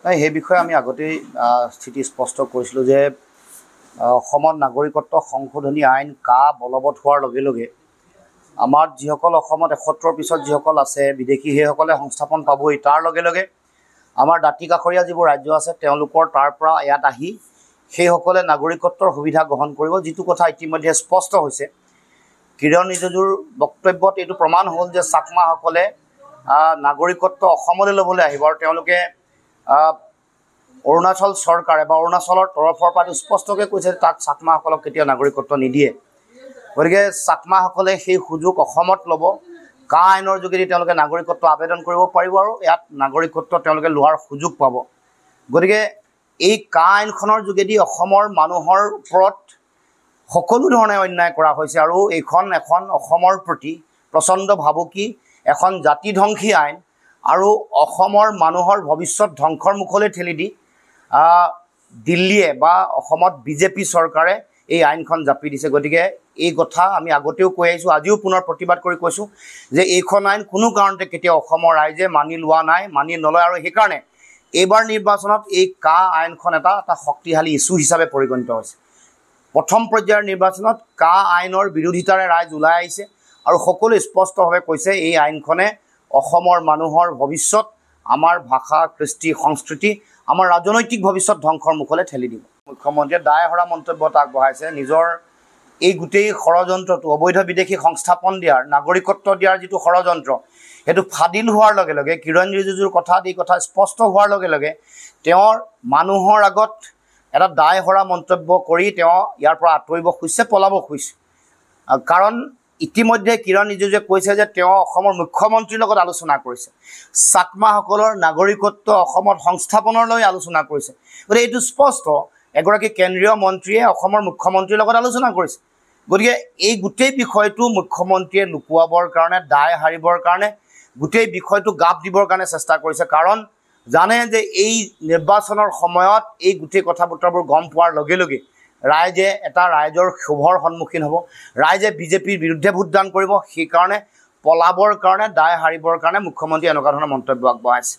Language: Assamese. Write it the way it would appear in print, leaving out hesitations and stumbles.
সেই বিষয়ে আমি আগতেই স্থিতি স্পষ্ট কৰিছিলোঁ যে অসমত নাগৰিকত্ব সংশোধনী আইন বলবৎ হোৱাৰ লগে লগে আমাৰ যিসকল অসমত ৭১ পিছত যিসকল আছে বিদেশী সেইসকলে সংস্থাপন পাবই। তাৰ লগে লগে আমাৰ দাঁতি কাষৰীয়া যিবোৰ ৰাজ্য আছে তেওঁলোকৰ তাৰ পৰা ইয়াত আহি সেইসকলে নাগৰিকত্বৰ সুবিধা গ্ৰহণ কৰিব, যিটো কথা ইতিমধ্যে স্পষ্ট হৈছে। কিৰণ ৰিজিজুৰ বক্তব্যত এইটো প্ৰমাণ হ'ল যে চাকমাসকলে নাগৰিকত্ব অসমলৈ ল'বলৈ আহিব আৰু তেওঁলোকে অৰুণাচল চৰকাৰে বা অৰুণাচলৰ তৰফৰ পৰা স্পষ্টকৈ কৈছে তাত চাকমাসকলক কেতিয়াও নাগৰিকত্ব নিদিয়ে। গতিকে চাকমাসকলে সেই সুযোগ অসমত ল'ব, আইনৰ যোগেদি তেওঁলোকে নাগৰিকত্ব আবেদন কৰিব পাৰিব আৰু ইয়াত নাগৰিকত্ব তেওঁলোকে লোৱাৰ সুযোগ পাব। গতিকে এই আইনখনৰ যোগেদি অসমৰ মানুহৰ ওপৰত সকলো ধৰণে অন্যায় কৰা হৈছে আৰু এইখন এখন অসমৰ প্ৰতি প্ৰচণ্ড ভাবুকি, এখন জাতিধ্বংসী আইন আৰু অসমৰ মানুহৰ ভৱিষ্যত ধ্বংসৰ মুখলৈ ঠেলি দি দিল্লীয়ে বা অসমত বিজেপি চৰকাৰে এই আইনখন জাপি দিছে। গতিকে এই কথা আমি আগতেও কৈ আহিছোঁ, আজিও পুনৰ প্ৰতিবাদ কৰি কৈছোঁ যে এইখন আইন কোনো কাৰণতে কেতিয়াও অসমৰ ৰাইজে মানি লোৱা নাই, মানি নলয়। আৰু সেইকাৰণে এইবাৰ নিৰ্বাচনত এই আইনখন এটা শক্তিশালী ইছ্যু হিচাপে পৰিগণিত হৈছে। প্ৰথম পৰ্যায়ৰ নিৰ্বাচনত আইনৰ বিৰোধিতাৰে ৰাইজ ওলাই আহিছে আৰু সকলোৱে স্পষ্টভাৱে কৈছে এই আইনখনে অসমৰ মানুহৰ ভৱিষ্যত, আমাৰ ভাষা, কৃষ্টি, সংস্কৃতি, আমাৰ ৰাজনৈতিক ভৱিষ্যত ধ্বংসৰ মুখলৈ ঠেলি দিব। মুখ্যমন্ত্ৰীয়ে দায় হৰা মন্তব্যত আগবঢ়াইছে। নিজৰ এই গোটেই ষড়যন্ত্ৰটো, অবৈধ বিদেশী সংস্থাপন দিয়াৰ, নাগৰিকত্ব দিয়াৰ যিটো ষড়যন্ত্ৰ, সেইটো ফাদিল হোৱাৰ লগে লগে কিৰণ ৰিজিজুৰ কথাত এই কথা স্পষ্ট হোৱাৰ লগে লগে তেওঁৰ মানুহৰ আগত এটা দায় হৰা মন্তব্য কৰি তেওঁ ইয়াৰ পৰা আঁতৰিব খুজিছে, পলাব খুজিছে। কাৰণ ইতিমধ্যে কিৰণ ৰিজিজুৱে কৈছে যে তেওঁ অসমৰ মুখ্যমন্ত্ৰীৰ লগত আলোচনা কৰিছে, চাকমাসকলৰ নাগৰিকত্ব অসমত সংস্থাপনলৈ আলোচনা কৰিছে। গতিকে এইটো স্পষ্ট এগৰাকী কেন্দ্ৰীয় মন্ত্ৰীয়ে অসমৰ মুখ্যমন্ত্ৰীৰ লগত আলোচনা কৰিছে। গতিকে এই গোটেই বিষয়টো মুখ্যমন্ত্ৰীয়ে লুকুৱাবৰ কাৰণে, দায় সাৰিবৰ কাৰণে, গোটেই বিষয়টো গাপ দিবৰ কাৰণে চেষ্টা কৰিছে। কাৰণ জানে যে এই নিৰ্বাচনৰ সময়ত এই গোটেই কথা বতৰাবোৰ গম পোৱাৰ লগে লগে ৰাইজে ৰাইজৰ ক্ষোভৰ সন্মুখীন হ'ব, ৰাইজে বিজেপিৰ বিৰুদ্ধে ভোটদান কৰিব। সেইকাৰণে পলাবৰ কাৰণে, দায় সাৰিবৰ কাৰণে মুখ্যমন্ত্ৰীয়ে এনেকুৱা ধৰণৰ মন্তব্য আগবঢ়াইছে।